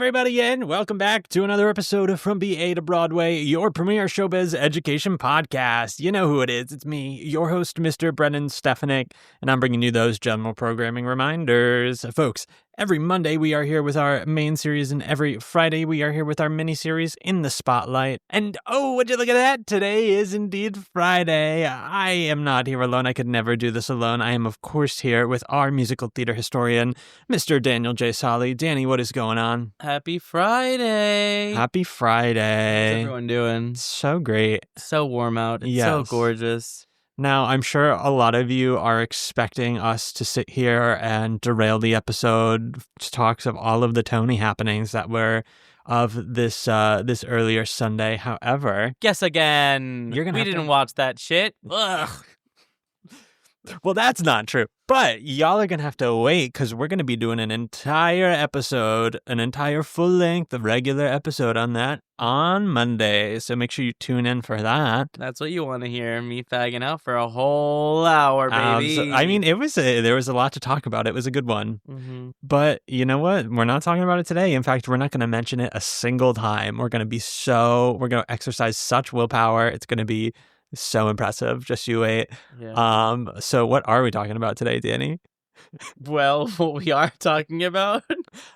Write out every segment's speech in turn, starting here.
everybody, and welcome back to another episode of From BA to Broadway, your premier showbiz education podcast. You know who it is. It's me, your host, Mr. Brennan Stefanik, and I'm bringing you those general programming reminders. Folks, every Monday we are here with our main series, and every Friday we are here with our mini-series, In the Spotlight. And oh, would you look at that? Today is indeed Friday. I am not here alone. I could never do this alone. I am, of course, here with our musical theater historian, Mr. Daniel J. Solly. Danny, what is going on? Happy Friday. Happy Friday. How's everyone doing? So great. So warm out. It's so gorgeous. Now, I'm sure a lot of you are expecting us to sit here and derail the episode, talks of all of the Tony happenings that were of this earlier Sunday. However, guess again. We didn't watch that shit. Ugh. Well, that's not true. But y'all are going to have to wait because we're going to be doing an entire episode, an entire full-length regular episode on that on Monday. So make sure you tune in for that. That's what you want to hear, me fagging out for a whole hour, baby. I mean, there was a lot to talk about. It was a good one. Mm-hmm. But you know what? We're not talking about it today. In fact, we're not going to mention it a single time. We're going to exercise such willpower. It's going to be so impressive. Just you wait. Yeah. So what are we talking about today, Danny? Well, what we are talking about?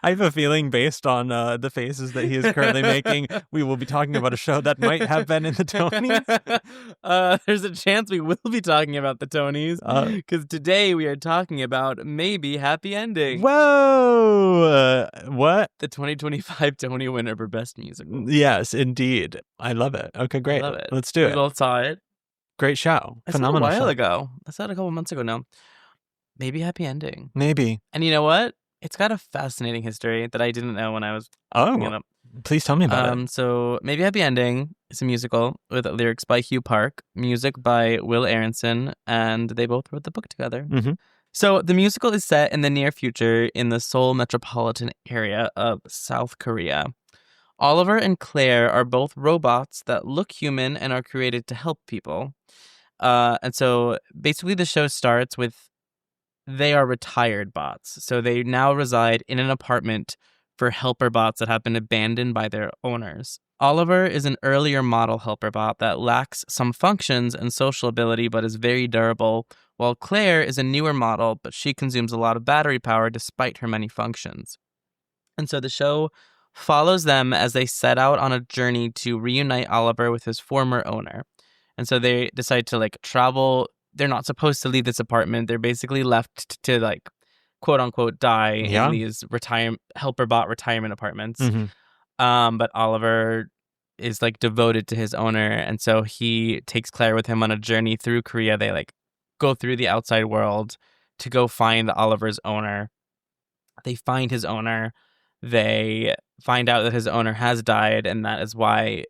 I have a feeling based on the faces that he is currently making, we will be talking about a show that might have been in the Tonys. There's a chance we will be talking about the Tonys, because today we are talking about Maybe Happy Ending. Whoa! What? The 2025 Tony winner for Best Musical. Yes, indeed. I love it. Okay, great. I love it. Let's do it. We both saw it. Great show. Phenomenal Phenomenal show. show. I saw it a couple months ago now. Maybe Happy Ending. Maybe. And you know what? It's got a fascinating history that I didn't know when I was looking it up. Please tell me about it. So Maybe Happy Ending is a musical with lyrics by Hugh Park, music by Will Aronson, and they both wrote the book together. Mm-hmm. So the musical is set in the near future in the Seoul metropolitan area of South Korea. Oliver and Claire are both robots that look human and are created to help people. And so basically the show starts with they are retired bots. So they now reside in an apartment for helper bots that have been abandoned by their owners. Oliver is an earlier model helper bot that lacks some functions and social ability but is very durable, while Claire is a newer model, but she consumes a lot of battery power despite her many functions. And so the show follows them as they set out on a journey to reunite Oliver with his former owner. And so they decide to travel. They're not supposed to leave this apartment. They're basically left to quote unquote die in these helper bot retirement apartments. Mm-hmm. But Oliver is devoted to his owner, and so he takes Claire with him on a journey through Korea. They go through the outside world to go find Oliver's owner. They find his owner. They find out that his owner has died, and that is why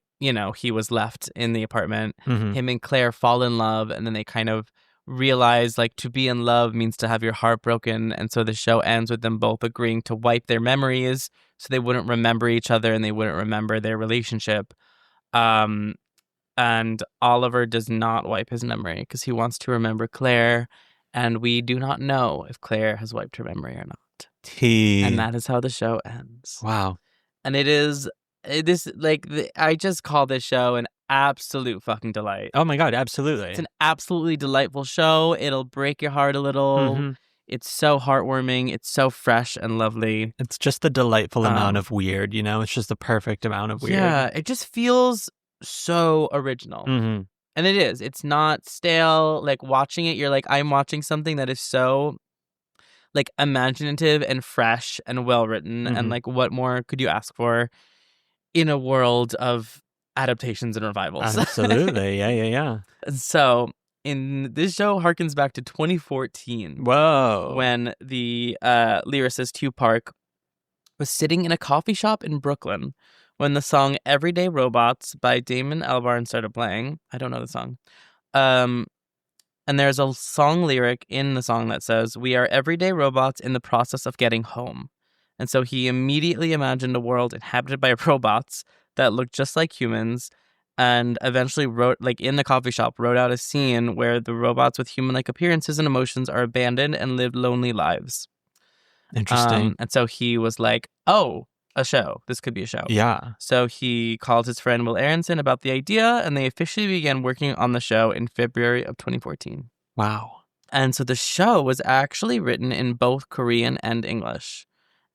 he was left in the apartment. Mm-hmm. Him and Claire fall in love, and then they kind of realize to be in love means to have your heart broken. And so the show ends with them both agreeing to wipe their memories so they wouldn't remember each other and they wouldn't remember their relationship. And Oliver does not wipe his memory because he wants to remember Claire. And we do not know if Claire has wiped her memory or not. And that is how the show ends. Wow. And it is... I just call this show an absolute fucking delight. Oh my God, absolutely. It's an absolutely delightful show. It'll break your heart a little. Mm-hmm. It's so heartwarming. It's so fresh and lovely. It's just the delightful amount of weird, It's just the perfect amount of weird. Yeah, it just feels so original. Mm-hmm. And it is. It's not stale. Watching it, you're I'm watching something that is so imaginative and fresh and well written. Mm-hmm. And what more could you ask for in a world of adaptations and revivals? Absolutely. Yeah. So, this show harkens back to 2014. Whoa. When the lyricist Hugh Park was sitting in a coffee shop in Brooklyn when the song Everyday Robots by Damon Albarn started playing. I don't know the song. And there's a song lyric in the song that says, "We are everyday robots in the process of getting home." And so he immediately imagined a world inhabited by robots that looked just like humans, and eventually wrote, in the coffee shop, wrote out a scene where the robots with human-like appearances and emotions are abandoned and live lonely lives. Interesting. And so he was like, oh, a show. This could be a show. Yeah. So he called his friend Will Aronson about the idea, and they officially began working on the show in February of 2014. Wow. And so the show was actually written in both Korean and English.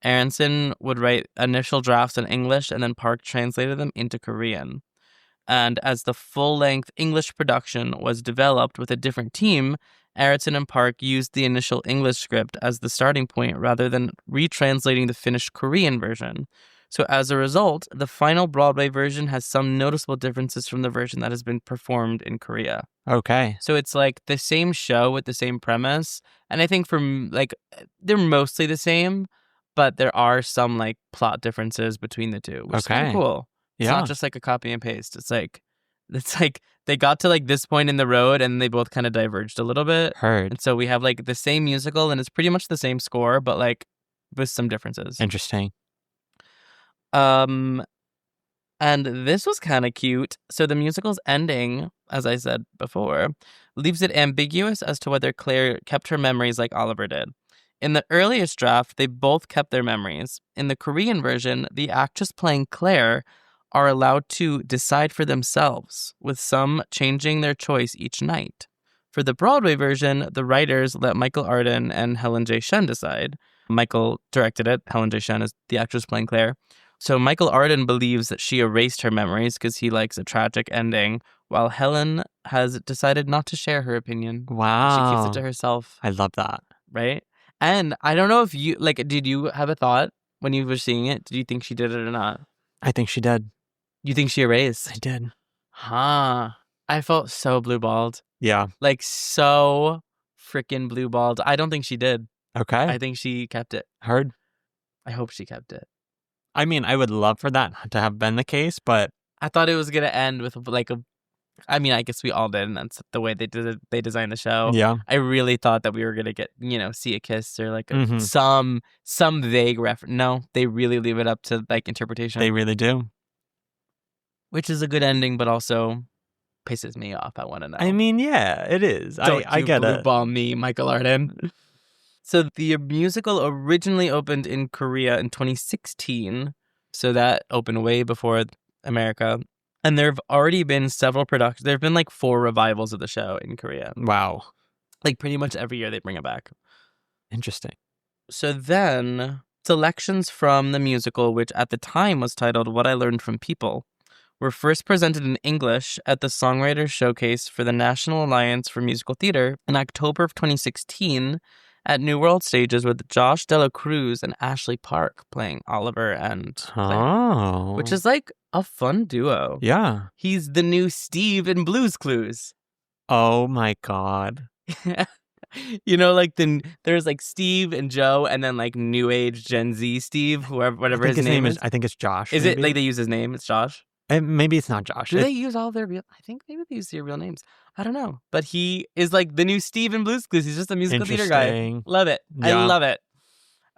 Aronson would write initial drafts in English, and then Park translated them into Korean. And as the full-length English production was developed with a different team, Aronson and Park used the initial English script as the starting point rather than retranslating the finished Korean version. So as a result, the final Broadway version has some noticeable differences from the version that has been performed in Korea. Okay. So it's like the same show with the same premise. And I think they're mostly the same, but there are some like plot differences between the two, which is kind of cool. It's not just like a copy and paste. It's like they got to like this point in the road and they both kind of diverged a little bit. Heard. And so we have like the same musical and it's pretty much the same score, but like with some differences. Interesting. And this was kind of cute. So the musical's ending, as I said before, leaves it ambiguous as to whether Claire kept her memories like Oliver did. In the earliest draft, they both kept their memories. In the Korean version, the actress playing Claire are allowed to decide for themselves, with some changing their choice each night. For the Broadway version, the writers let Michael Arden and Helen J. Shen decide. Michael directed it. Helen J. Shen is the actress playing Claire. So Michael Arden believes that she erased her memories because he likes a tragic ending, while Helen has decided not to share her opinion. Wow. She keeps it to herself. I love that. Right? And I don't know if you, did you have a thought when you were seeing it? Did you think she did it or not? I think she did. You think she erased? I did. Huh. I felt so blue-balled. Yeah. Like, so freaking blue-balled. I don't think she did. Okay. I think she kept it. Heard. I hope she kept it. I mean, I would love for that to have been the case, but I thought it was going to end with I guess we all did, and that's the way they designed the show. yeah. I really thought that we were going to get, see a kiss or like Mhm. some vague reference. No, they really leave it up to like interpretation. They really do. Which is a good ending, but also pisses me off. I want to know. I mean, yeah, it is. Don't I get blue it. ball me, Michael Arden. So the musical originally opened in Korea in 2016. So that opened way before America. And there have already been several productions. There have been like 4 revivals of the show in Korea. Wow. Like pretty much every year they bring it back. Interesting. So then selections from the musical, which at the time was titled What I Learned from People, were first presented in English at the Songwriters Showcase for the National Alliance for Musical Theater in October of 2016 at New World Stages with Josh Dela Cruz and Ashley Park playing Oliver and Claire, Oh. which is like a fun duo. Yeah. He's the new Steve in Blue's Clues. Oh my God. There's like Steve and Joe and then like new age Gen Z Steve, whatever his name is. I think it's Josh. Is maybe? it like they use his name? It's Josh? Maybe it's not Josh. Do they use all their real? I think maybe they use their real names. I don't know. But he is like the new Steve in Blue's Clues. He's just a musical theater guy. Interesting. Love it. Yeah. I love it.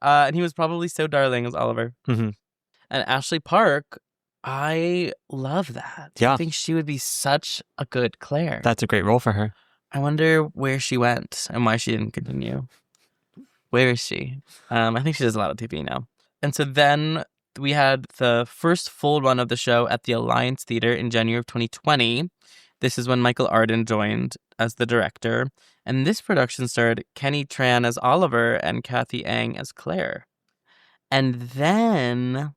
And he was probably so darling as Oliver. Mm-hmm. And Ashley Park, I love that. Yeah. I think she would be such a good Claire. That's a great role for her. I wonder where she went and why she didn't continue. Where is she? I think she does a lot of TV now. And so then we had the first full run of the show at the Alliance Theater in January of 2020. This is when Michael Arden joined as the director. And this production starred Kenny Tran as Oliver and Kathy Ang as Claire. And then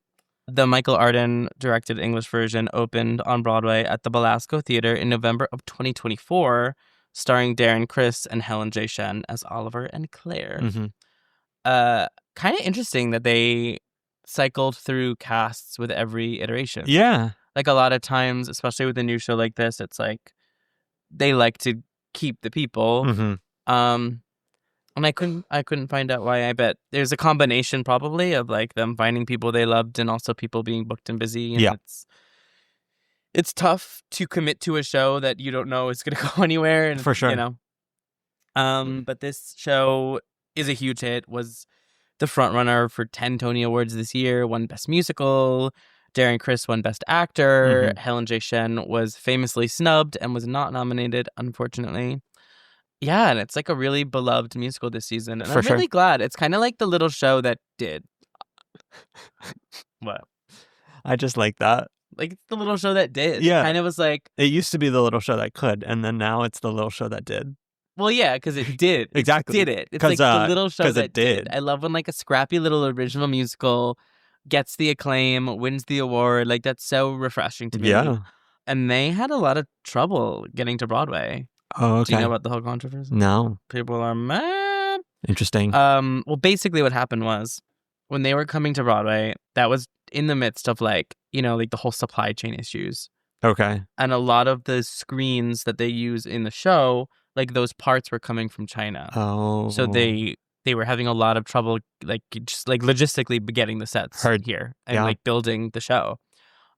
the Michael Arden directed English version opened on Broadway at the Belasco Theater in November of 2024, starring Darren Criss and Helen J. Shen as Oliver and Claire. Mm-hmm. Kind of interesting that they cycled through casts with every iteration. Yeah. Like a lot of times, especially with a new show like this, it's like they like to keep the people. Mm-hmm. And I couldn't find out why. I bet there's a combination probably of like them finding people they loved and also people being booked and busy. And yeah. It's tough to commit to a show that you don't know is going to go anywhere. And, for sure. But this show is a huge hit, was the frontrunner for 10 Tony Awards this year, won Best Musical. Darren Criss won Best Actor. Mm-hmm. Helen J. Shen was famously snubbed and was not nominated, unfortunately. Yeah, and it's like a really beloved musical this season. And I'm really glad. It's kind of like the little show that did. What? I just like that. Like, it's the little show that did. Yeah. It kind of was like... It used to be the little show that could, and then now it's the little show that did. Well, yeah, because it did. Exactly. It did it. It's like the little show 'cause that it did. I love when like a scrappy little original musical gets the acclaim, wins the award. Like, that's so refreshing to me. Yeah. And they had a lot of trouble getting to Broadway. Oh, okay. Do you know about the whole controversy? No. People are mad. Interesting. Well, basically what happened was when they were coming to Broadway, that was in the midst of like, you know, like the whole supply chain issues. Okay. And a lot of the screens that they use in the show, like those parts were coming from China. Oh. So they were having a lot of trouble, like just like logistically getting the sets here and like building the show.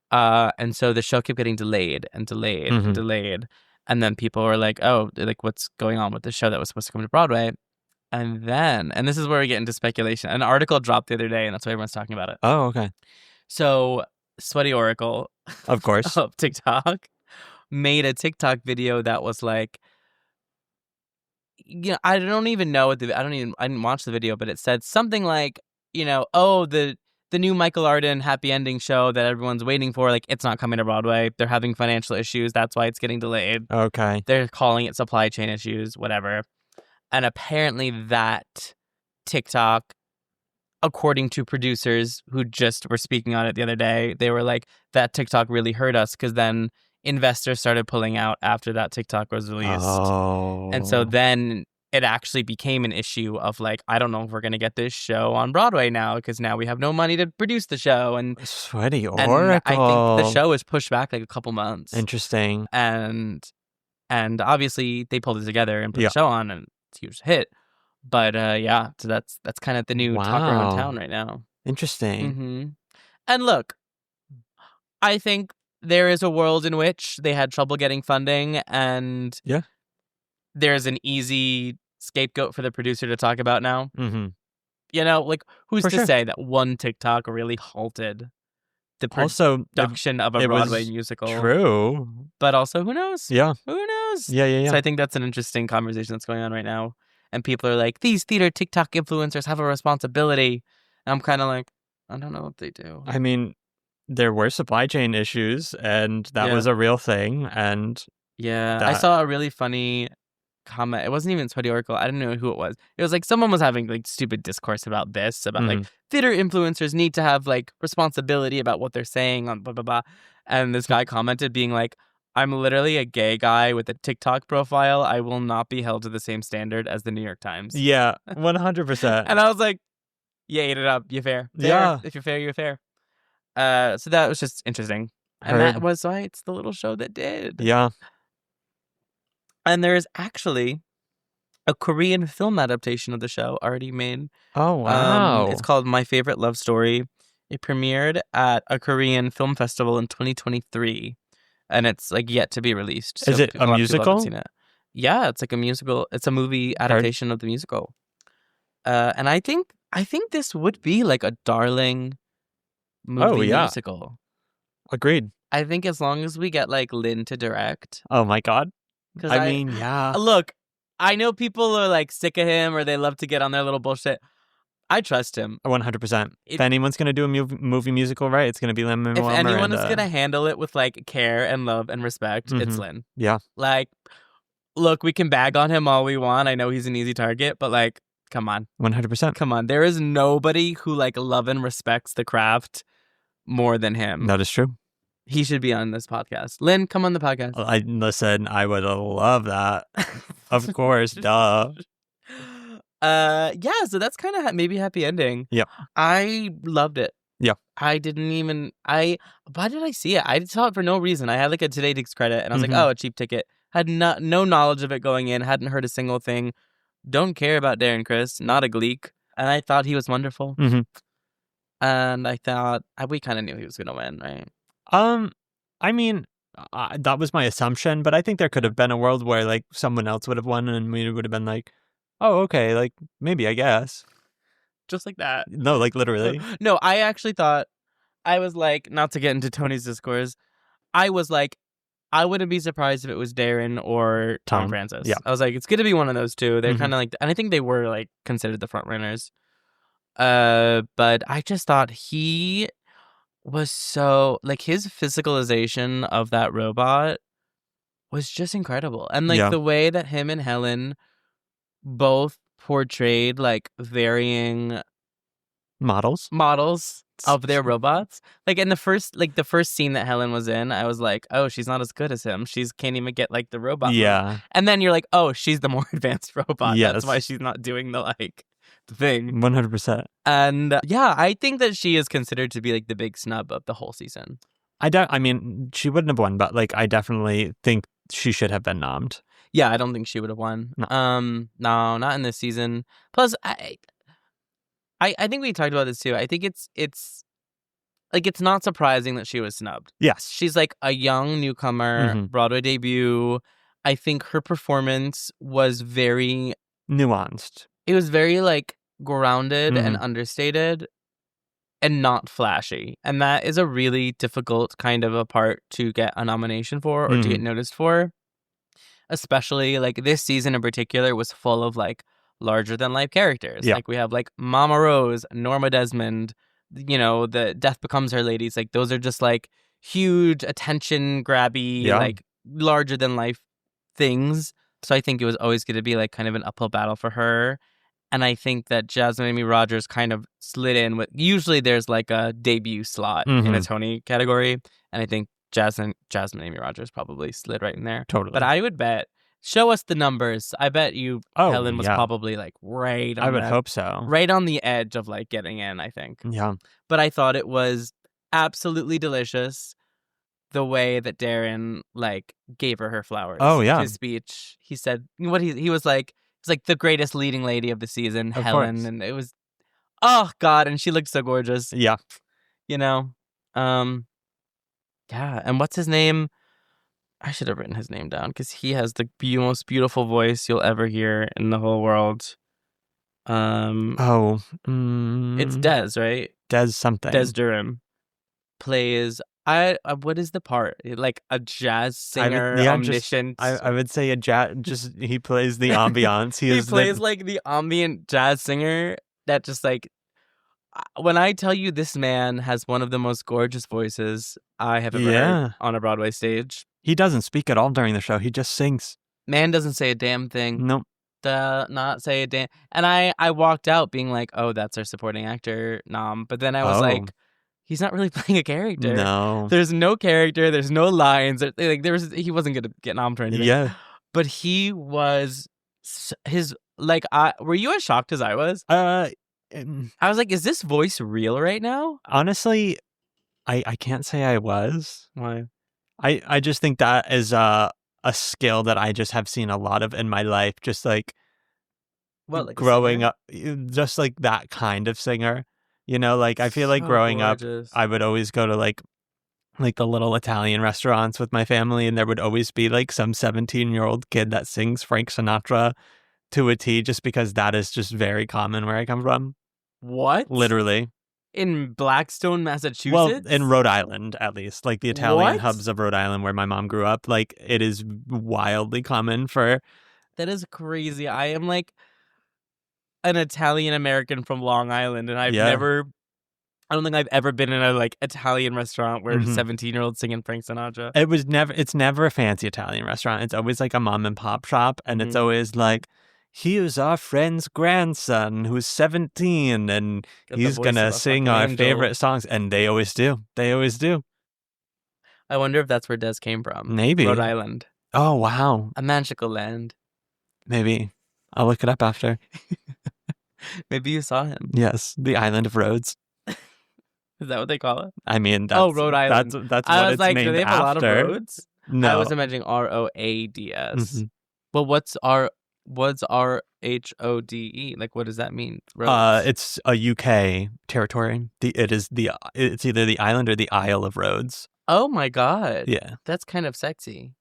And so the show kept getting delayed and delayed and delayed. And then people were like, oh, like what's going on with the show that was supposed to come to Broadway? And then, and this is where we get into speculation. An article dropped the other day, and that's why everyone's talking about it. Oh, okay. So Sweaty Oracle, of course, of TikTok, made a TikTok video that was like, you know, I don't even know what I didn't watch the video, but it said something like, you know, oh, the new Michael Arden happy ending show that everyone's waiting for, like, it's not coming to Broadway. They're having financial issues. That's why it's getting delayed. Okay. They're calling it supply chain issues, whatever. And apparently that TikTok, according to producers who just were speaking on it the other day, they were like, that TikTok really hurt us because then investors started pulling out after that TikTok was released. Oh. And so then it actually became an issue of like, I don't know if we're going to get this show on Broadway now because now we have no money to produce the show. And Sweaty Oracle. And I think the show was pushed back like a couple months. Interesting. And obviously they pulled it together and put the show on, and it's a huge hit. But yeah, so that's kind of the new talk around town right now. Interesting. Mm-hmm. And look, I think there is a world in which they had trouble getting funding, and there's an easy scapegoat for the producer to talk about now. Mm-hmm. You know, like who's to say that one TikTok really halted the production of a Broadway musical? True. But also, who knows? Yeah. Who knows? Yeah. So I think that's an interesting conversation that's going on right now. And people are like, these theater TikTok influencers have a responsibility. And I'm kind of like, I don't know what they do. I mean, there were supply chain issues, and that was a real thing. And I saw a really funny comment. It wasn't even Sweaty Oracle. I don't know who it was. It was like someone was having like stupid discourse about this, about like theater influencers need to have like responsibility about what they're saying on blah, blah, blah. And this guy commented being like, I'm literally a gay guy with a TikTok profile. I will not be held to the same standard as the New York Times. Yeah, 100%. And I was like, you ate it up. You're fair. Yeah. If you're fair, you're fair. So that was just interesting. And that was why it's the little show that did. Yeah. And there is actually a Korean film adaptation of the show already made. Oh, wow. It's called My Favorite Love Story. It premiered at a Korean film festival in 2023. And it's like yet to be released. So is it a musical? Seen it. Yeah, it's like a musical. It's a movie adaptation of the musical. And I think this would be like a darling movie musical. Agreed. I think as long as we get like Lin to direct. Oh my God. I mean, yeah. Look, I know people are like sick of him or they love to get on their little bullshit. I trust him. 100%. If anyone's going to do a movie musical, right, it's going to be Lin-Manuel Miranda. If anyone is going to handle it with like care and love and respect, it's Lin. Yeah. Like, look, we can bag on him all we want. I know he's an easy target, but like, come on. 100%. Come on. There is nobody who like love and respects the craft more than him. That is true. He should be on this podcast. Lin, come on the podcast. Listen, I would love that. Of course, duh. Yeah, so that's kind of maybe happy ending. Yeah. I loved it. Yeah. I didn't even, why did I see it? I saw it for no reason. I had like a Today Takes credit and I was like, oh, a cheap ticket. Had no knowledge of it going in, hadn't heard a single thing. Don't care about Darren Criss, not a gleek. And I thought he was wonderful. And I thought, we kind of knew he was going to win, right? I mean, that was my assumption, but I think there could have been a world where like someone else would have won and we would have been like, oh, okay, like maybe, I guess. Just like that. No, like literally. No, I actually thought, I was like, not to get into Tony's discourse, I was like, I wouldn't be surprised if it was Darren or Tom Francis. Yeah. I was like, it's going to be one of those two. They're kind of like, and I think they were like considered the front runners. But I just thought was so like his physicalization of that robot was just incredible. And like Yeah. the way that him and Helen both portrayed like varying Models. of their robots. Like in the first scene that Helen was in, I was like, oh, she's not as good as him. She's can't even get like the robot move. Yeah. And then you're like, oh, she's the more advanced robot. Yes. That's why she's not doing the like thing. 100%. And yeah, I think that she is considered to be like the big snub of the whole season. I mean, she wouldn't have won, but like I definitely think she should have been nommed. Yeah, I don't think she would have won. No. No, not in this season. Plus, I think we talked about this too. I think it's like it's not surprising that she was snubbed. Yes. She's like a young newcomer, Broadway debut. I think her performance was very nuanced. It was very like grounded and understated and not flashy. And that is a really difficult kind of a part to get a nomination for or to get noticed for. Especially like this season in particular was full of like larger than life characters. Yeah. Like we have like Mama Rose, Norma Desmond, you know, the Death Becomes Her ladies. Like those are just like huge attention grabby, like larger than life things. So I think it was always going to be like kind of an uphill battle for her. And I think that Jasmine Amy Rogers kind of slid in with, usually there's like a debut slot in a Tony category. And I think Jasmine Amy Rogers probably slid right in there. Totally. But I would bet, show us the numbers. I bet you Helen was probably like right on I would hope so. Right on the edge of like getting in, I think. Yeah. But I thought it was absolutely delicious the way that Darren like gave her flowers. Oh, yeah. His speech. He said what he was like, it's like the greatest leading lady of the season, of Helen. Course. And it was, oh God, and she looked so gorgeous. Yeah. You know? Yeah, and what's his name? I should have written his name down because he has the most beautiful voice you'll ever hear in the whole world. It's Des, right? Des something. Des Durham plays. What is the part? Like a jazz singer, omniscient. I would say a jazz. Just he plays the ambiance. He plays like the ambient jazz singer that just like. When I tell you this man has one of the most gorgeous voices I have ever heard on a Broadway stage. He doesn't speak at all during the show. He just sings. Man doesn't say a damn thing. Nope. Not say a damn. And I walked out being like, oh, that's our supporting actor nom. But then I was like, he's not really playing a character. No. There's no character. There's no lines. Like he wasn't going to get nommed or anything. Yeah. But he was were you as shocked as I was? I was like, is this voice real right now? Honestly, I can't say I was. Why? I just think that is a skill that I just have seen a lot of in my life. Just like, like growing up, just like that kind of singer. You know, like I feel like growing up, I would always go to like the little Italian restaurants with my family, and there would always be like some 17-year-old kid that sings Frank Sinatra to a T, just because that is just very common where I come from. What? Literally. In Blackstone, Massachusetts? Well, in Rhode Island, at least. Like the Italian hubs of Rhode Island where my mom grew up. Like it is wildly common for... That is crazy. I am like an Italian American from Long Island, and I don't think I've ever been in a like Italian restaurant where 17-year-olds singing Frank Sinatra. It's never a fancy Italian restaurant. It's always like a mom and pop shop, and it's always like, here's our friend's grandson who's 17, and he's gonna sing our favorite songs. And they always do. I wonder if that's where Des came from. Maybe. Rhode Island. Oh, wow. A magical land. Maybe. I'll look it up after. Maybe you saw him. Yes, the island of Rhodes. Is that what they call it? I mean, that's, Rhode Island. That's what it's named after. Do they have a lot of roads? No. I was imagining ROADS. Well, what's RHODE? Like, what does that mean? Rhodes? It's a UK territory. It's either the island or the Isle of Rhodes. Oh my God. Yeah. That's kind of sexy.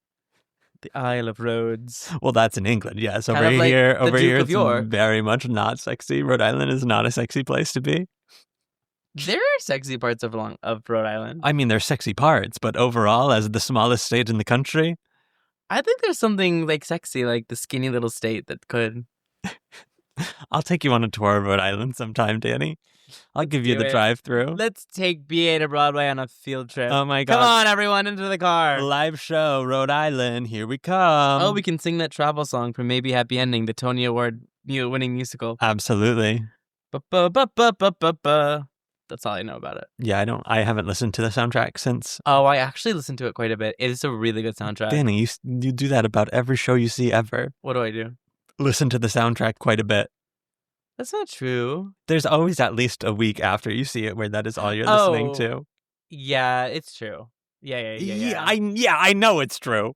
The Isle of Rhodes. Well, that's in England, yes. Kind over of like here, the Duke it's of York. very much not sexy. Rhode Island is not a sexy place to be. There are sexy parts of Rhode Island. I mean, there's sexy parts, but overall, as the smallest state in the country, I think there's something like sexy, like the skinny little state that could. I'll take you on a tour of Rhode Island sometime, Danny. I'll give you do the it. drive-through. Let's take BA to Broadway on a field trip. Oh my Come God. on, everyone, into the car. Live show, Rhode Island. Here we come. Oh, we can sing that travel song from Maybe Happy Ending, the Tony Award winning musical. Absolutely. Ba-ba-ba-ba-ba-ba. That's all I know about it. Yeah, I haven't listened to the soundtrack since. Oh, I actually listened to it quite a bit. It is a really good soundtrack. Danny, you do that about every show you see ever. What do I do? Listen to the soundtrack quite a bit. That's not true. There's always at least a week after you see it where that is all you're listening to. Yeah, it's true. Yeah. I know it's true.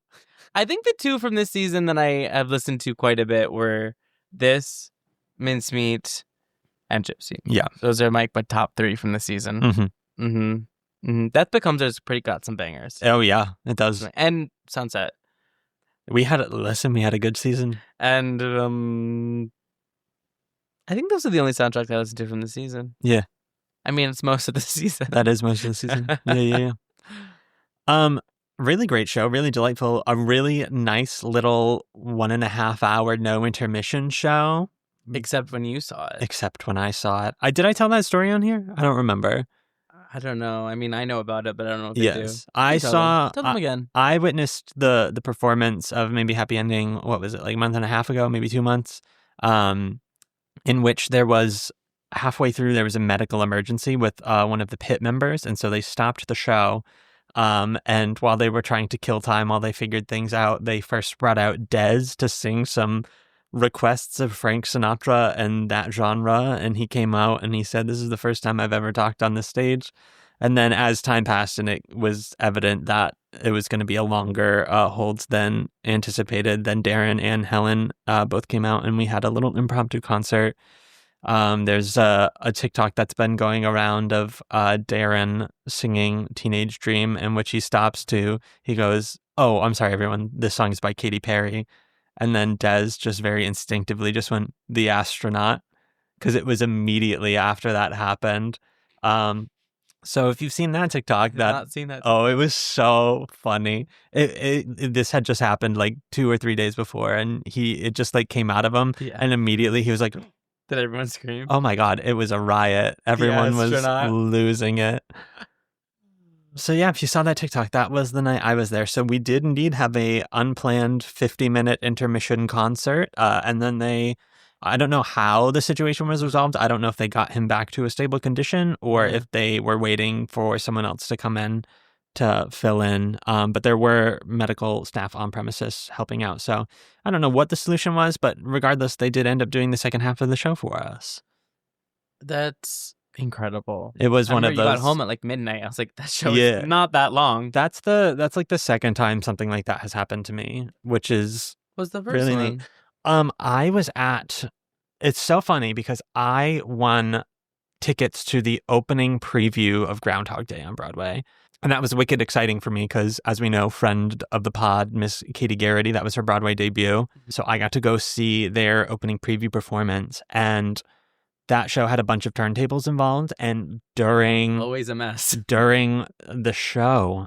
I think the two from this season that I have listened to quite a bit were this, Mincemeat, and Gypsy. Yeah. Those are my top 3 from the season. That Becomes Us got some bangers. Oh, yeah, it does. And Sunset. We had a good season. And I think those are the only soundtracks I listened to from the season. Yeah. I mean, it's most of the season. That is most of the season. Yeah. Really great show, really delightful. A really nice little 1.5 hour no intermission show. Except when you saw it. Except when I saw it. Did I tell that story on here? I don't remember. I don't know. I mean, I know about it, but I don't know if they do. I saw. Tell them again. I witnessed the performance of Maybe Happy Ending. What was it, like a month and a half ago, maybe 2 months? In which there was halfway through there was a medical emergency with one of the pit members, and so they stopped the show. And while they were trying to kill time, while they figured things out, they first brought out Dez to sing some requests of Frank Sinatra and that genre, and he came out and he said, "This is the first time I've ever talked on this stage." And then as time passed and it was evident that it was going to be a longer hold than anticipated, then Darren and Helen both came out and we had a little impromptu concert. There's a TikTok that's been going around of Darren singing Teenage Dream, in which he stops he goes, "Oh, I'm sorry, everyone. This song is by Katy Perry." And then Des just very instinctively just went, "The Astronaut," because it was immediately after that happened. So if you've seen that TikTok, not seen that. Oh, it was so funny. This had just happened like 2 or 3 days before, and it just like came out of him, and immediately he was like, "Did everyone scream?" Oh my God, it was a riot. Everyone was losing it. So yeah, if you saw that TikTok, that was the night I was there. So we did indeed have a unplanned 50-minute intermission concert. And then I don't know how the situation was resolved. I don't know if they got him back to a stable condition or if they were waiting for someone else to come in to fill in. But there were medical staff on premises helping out. So I don't know what the solution was, but regardless, they did end up doing the second half of the show for us. That's incredible. It was one of those. You got home at like midnight. I was like, that show is not that long. That's like the second time something like that has happened to me, which is was the first really one. Neat. I was at. It's so funny because I won tickets to the opening preview of Groundhog Day on Broadway. And that was wicked exciting for me because, as we know, friend of the pod, Miss Katie Garrity, that was her Broadway debut. So I got to go see their opening preview performance. And that show had a bunch of turntables involved. And always a mess. During the show,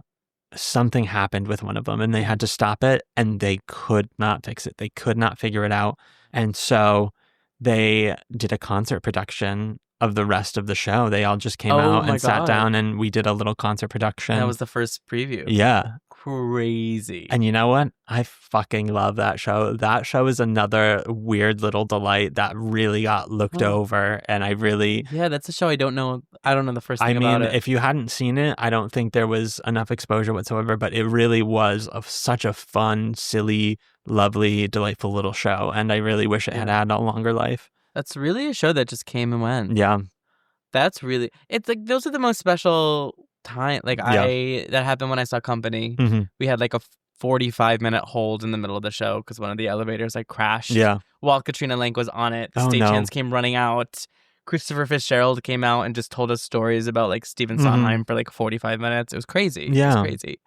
something happened with one of them and they had to stop it and they could not fix it. They could not figure it out. And so they did a concert production of the rest of the show. They all just came out and sat down and we did a little concert production. That was the first preview. Yeah. Crazy. And you know what? I fucking love that show. That show is another weird little delight that really got looked over. And I really... Yeah, that's a show I don't know. I don't know the first thing about it. If you hadn't seen it, I don't think there was enough exposure whatsoever, but it really was such a fun, silly, lovely, delightful little show. And I really wish it had had a longer life. That's really a show that just came and went. Yeah. That's really... It's like, those are the most special time. Like, that happened when I saw Company. Mm-hmm. We had like a 45-minute hold in the middle of the show because one of the elevators like crashed. Yeah. While Katrina Lenk was on it. The stagehands came running out. Christopher Fitzgerald came out and just told us stories about like Stephen Sondheim for like 45 minutes. It was crazy. Yeah. It was crazy.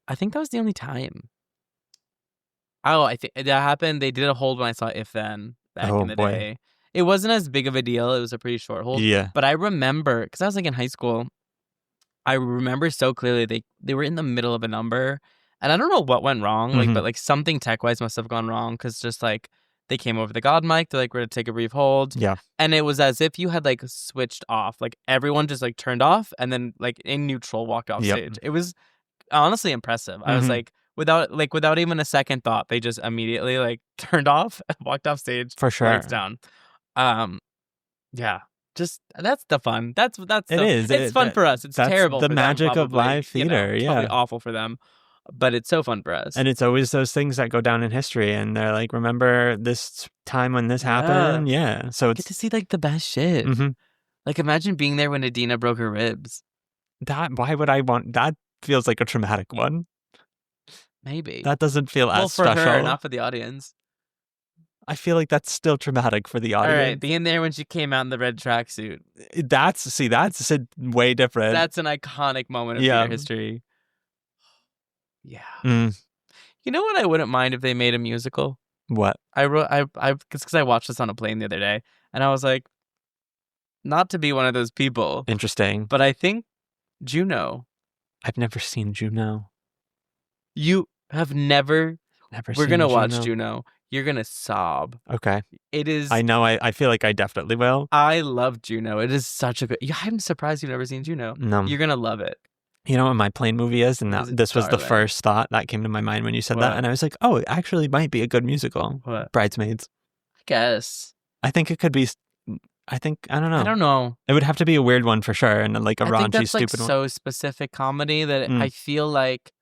I think that was the only time. Oh, I think that happened. They did a hold when I saw If Then back in the day. It wasn't as big of a deal. It was a pretty short hold. Yeah. But I remember, because I was like in high school, I remember so clearly they were in the middle of a number. And I don't know what went wrong, like, but like something tech-wise must have gone wrong because just like They came over the God mic. They're like, we're going to take a brief hold. Yeah. And it was as if you had like switched off. Like everyone just like turned off and then like in neutral walked off stage. It was honestly impressive. I was like, without even a second thought, they just immediately like turned off and walked off stage. For sure. Lights down. Yeah. Just that's the fun. That's it is. It's fun for us. It's that's terrible. the for magic them, of live theater. It's probably awful for them, but it's so fun for us. And it's always those things that go down in history, and they're like, remember this time when this happened? Yeah. So it's get to see like the best shit. Mm-hmm. Like imagine being there when Adina broke her ribs. Why would I want that? Feels like a traumatic one. Maybe that doesn't feel as for special. Her, not for the audience. I feel like that's still traumatic for the audience. All right, being there when she came out in the red tracksuit. That's way different. That's an iconic moment of theater history. Yeah. You know what I wouldn't mind if they made a musical? What? Because I watched this on a plane the other day, and I was like, not to be one of those people. Interesting. But I think Juno. I've never seen Juno. You have never seen We're going to watch Juno. You're going to sob. Okay. It is. I know. I feel like I definitely will. I love Juno. It is such a good. I'm surprised you've never seen Juno. No. You're going to love it. You know what my plane movie is? And this was the first thought that came to my mind when you said that. And I was like, oh, it actually might be a good musical. What? Bridesmaids. I guess. I think it could be. I don't know. I don't know. It would have to be a weird one for sure. And like a raunchy, think that's stupid like one. So specific comedy that I feel like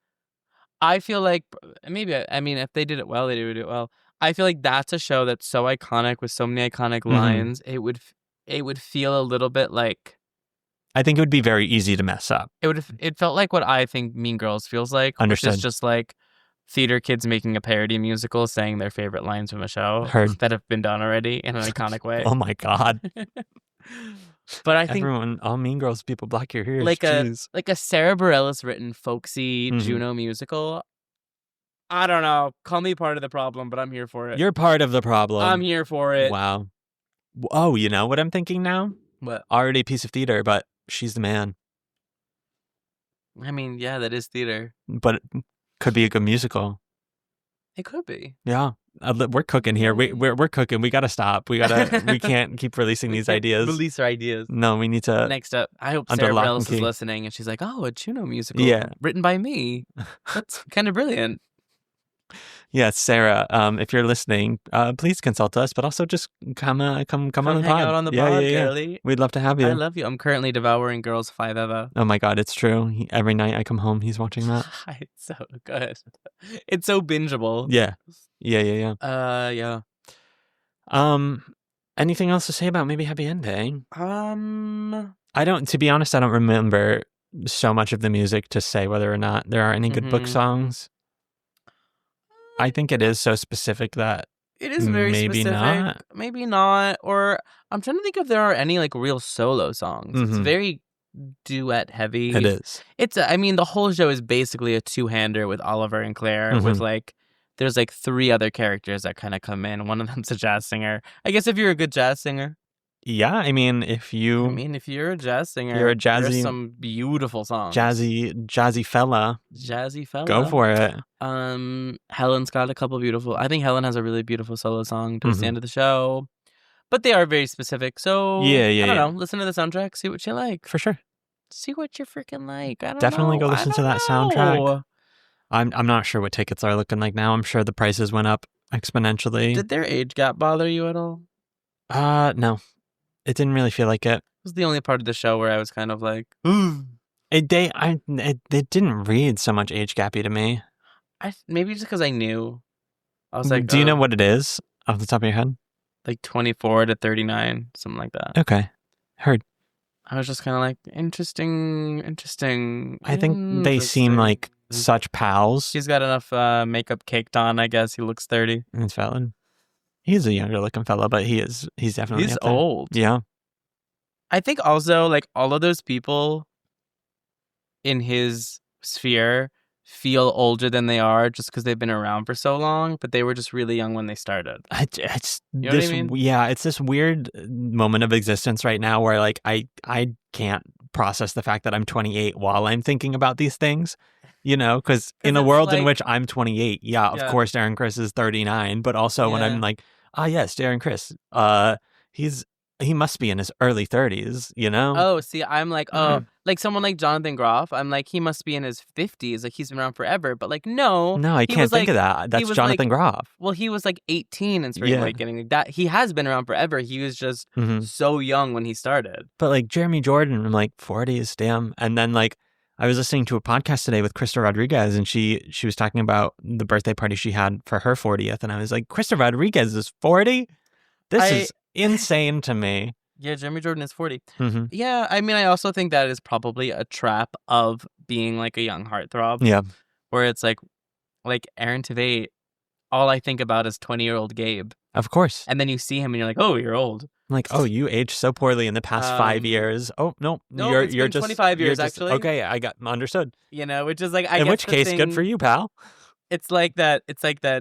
maybe, I mean, if they did it well, they would do it well. I feel like that's a show that's so iconic with so many iconic lines. It would feel a little bit like. I think it would be very easy to mess up. It felt like what I think Mean Girls feels like. Understood. Which is just like theater kids making a parody musical saying their favorite lines from a show that have been done already in an iconic way. Oh my God. But I think all Mean Girls people block your ears. Like a Sarah Bareilles written folksy Juno musical. I don't know. Call me part of the problem, but I'm here for it. You're part of the problem. I'm here for it. Wow. Oh, you know what I'm thinking now? What? Already a piece of theater, but she's the man. I mean, yeah, that is theater. But it could be a good musical. It could be. Yeah. We're cooking here. We're cooking. We gotta stop. We can't keep releasing these ideas. Release our ideas. No, we need to. Next up, I hope Sarah Bareilles is listening and she's like, "Oh, a Juno musical, written by me. That's kind of brilliant." Yes, Sarah. If you're listening, please consult us, but also just come on the pod. Hang out on the pod, girly. We'd love to have you. I love you. I'm currently devouring Girls 5 Eva. Oh my God, it's true. Every night I come home, he's watching that. It's so good. It's so bingeable. Yeah. Yeah. Anything else to say about maybe Happy Ending? To be honest, I don't remember so much of the music to say whether or not there are any good book songs. I think it is so specific that it is very specific. Maybe not. Or I'm trying to think if there are any like real solo songs. It's very duet heavy. It is. I mean, the whole show is basically a two-hander with Oliver and Claire with like, there's like 3 other characters that kind of come in. One of them's a jazz singer. I guess if you're a good jazz singer. Yeah, I mean, if you're a jazz singer, you're a jazzy, there's some beautiful songs. Jazzy fella. Go for it. Helen's got a couple beautiful. I think Helen has a really beautiful solo song towards the end of the show, but they are very specific. So I don't know. Listen to the soundtrack. See what you like. For sure. See what you freaking like. Definitely go listen to that soundtrack. I'm not sure what tickets are looking like now. I'm sure the prices went up exponentially. Did their age gap bother you at all? No. It didn't really feel like it. It was the only part of the show where I was kind of like, it didn't read so much age gappy to me. Maybe just because I knew. I was like, do you know what it is off the top of your head? Like 24 to 39, something like that. Okay. Heard. I was just kind of like, interesting. I think they seem like such pals. He's got enough makeup caked on, I guess. He looks 30. It's valid. He's a younger looking fellow, but he's definitely old. Yeah. I think also like all of those people in his sphere feel older than they are just because they've been around for so long, but they were just really young when they started. It's you know what I mean? Yeah, it's this weird moment of existence right now where like I can't process the fact that I'm 28 while I'm thinking about these things. You know, because in a world in which I'm 28, of course Aaron Chris is 39, but also when I'm like, Yes, Darren Criss. He must be in his early 30s, you know? Oh, see, I'm like, like someone like Jonathan Groff, I'm like, he must be in his 50s. Like, he's been around forever. But, like, no. No, I he can't was, think like, of that. That's was, Jonathan like, Groff. Well, he was, like, 18 in Spring Yeah. Awakening. Like that. He has been around forever. He was just so young when he started. But, like, Jeremy Jordan, I'm like, 40s, damn. And then, like, I was listening to a podcast today with Krista Rodriguez, and she was talking about the birthday party she had for her 40th. And I was like, Krista Rodriguez is 40? This is insane to me. Yeah, Jeremy Jordan is 40. Yeah, I mean, I also think that is probably a trap of being like a young heartthrob. Yeah. Where it's like Aaron Tveit, all I think about is 20-year-old Gabe. Of course. And then you see him and you're like, oh, you're old. I'm like, oh, you aged so poorly in the past 5 years. Oh, no. It's been just 25 years, actually. Okay, I got understood. You know, which is like, in which case, good for you, pal. It's like that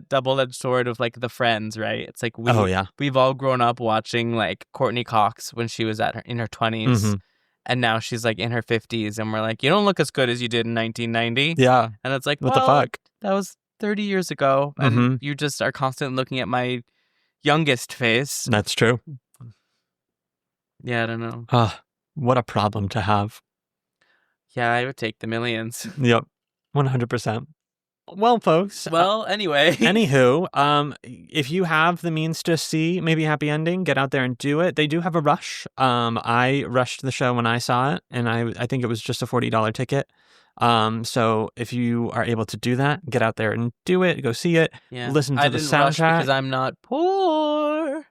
double-edged sword of like the Friends, right? It's like we've all grown up watching like Courtney Cox when she was in her 20s, and now she's like in her 50s, and we're like, you don't look as good as you did in 1990. Yeah, and it's like, what the fuck? That was 30 years ago, and you just are constantly looking at my youngest face. That's true. Yeah, I don't know. What a problem to have. Yeah, I would take the millions. Yep, 100%. Well, folks. Anyway. Anywho, if you have the means to see maybe Happy Ending, get out there and do it. They do have a rush. I rushed the show when I saw it, and I think it was just a $40 ticket. So if you are able to do that, get out there and do it. Go see it. Yeah. Listen to the soundtrack. Rush because I'm not poor.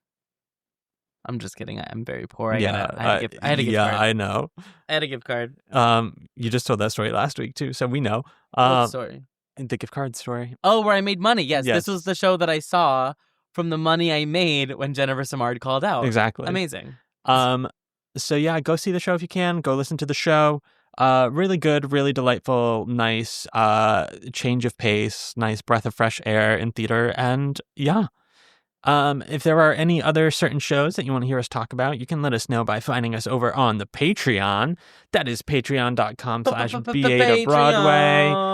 I'm just kidding. I'm very poor. I had a gift card. Yeah, I know. I had a gift card. You just told that story last week too, so we know. What story? The gift card story. Oh, where I made money. Yes, this was the show that I saw from the money I made when Jennifer Samard called out. Exactly. Amazing. So yeah, go see the show if you can. Go listen to the show. Really good, really delightful, nice change of pace, nice breath of fresh air in theater. And yeah. If there are any other certain shows that you want to hear us talk about, you can let us know by finding us over on the Patreon. That is patreon.com/BA to Broadway.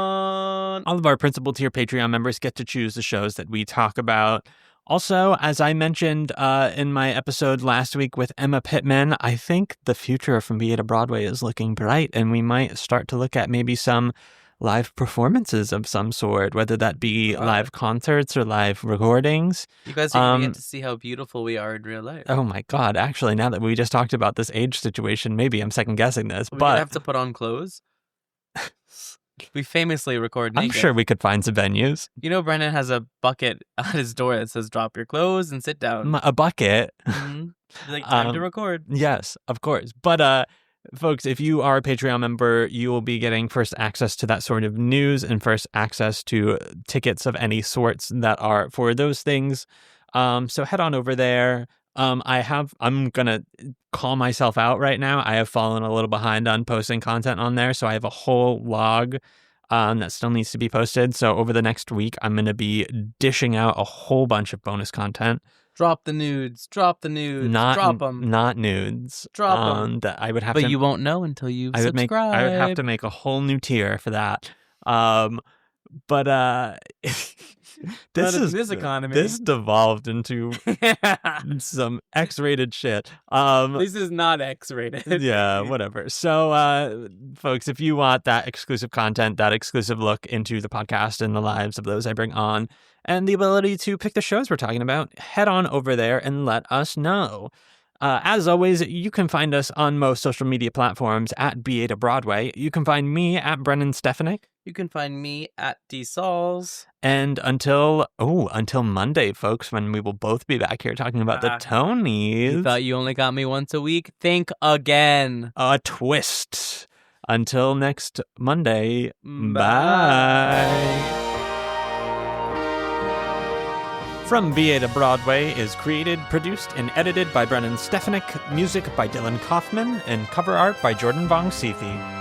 All of our principal tier Patreon members get to choose the shows that we talk about. Also, as I mentioned in my episode last week with Emma Pittman, I think the future from BA to Broadway is looking bright, and we might start to look at maybe some live performances of some sort, whether that be live concerts or live recordings. You guys are going to get to see how beautiful we are in real life. Oh my God. Actually, now that we just talked about this age situation, maybe I'm second guessing this. But have to put on clothes. We famously record naked. I'm sure we could find some venues. You know, Brennan has a bucket at his door that says drop your clothes and sit down. A bucket? Like time to record. Yes, of course. But folks, if you are a Patreon member, you will be getting first access to that sort of news and first access to tickets of any sorts that are for those things. So head on over there. I'm gonna call myself out right now. I have fallen a little behind on posting content on there, so I have a whole log that still needs to be posted. So over the next week, I'm gonna be dishing out a whole bunch of bonus content. Drop the nudes. Drop the nudes. Drop them. Not nudes. Drop them. That I would have but you won't know until you subscribe. I would have to make a whole new tier for that. This economy. This devolved into some X-rated shit. This is not X-rated. Yeah, whatever. So, folks, if you want that exclusive content, that exclusive look into the podcast and the lives of those I bring on, and the ability to pick the shows we're talking about, head on over there and let us know. As always, you can find us on most social media platforms at BA to Broadway. You can find me at Brennan Stefanik. You can find me at DSauls. And until Monday, folks, when we will both be back here talking about the Tonys. You thought you only got me once a week? Think again. A twist. Until next Monday. Bye. From BA to Broadway is created, produced, and edited by Brennan Stefanik, music by Dylan Kaufman, and cover art by Jordan Vongsithi.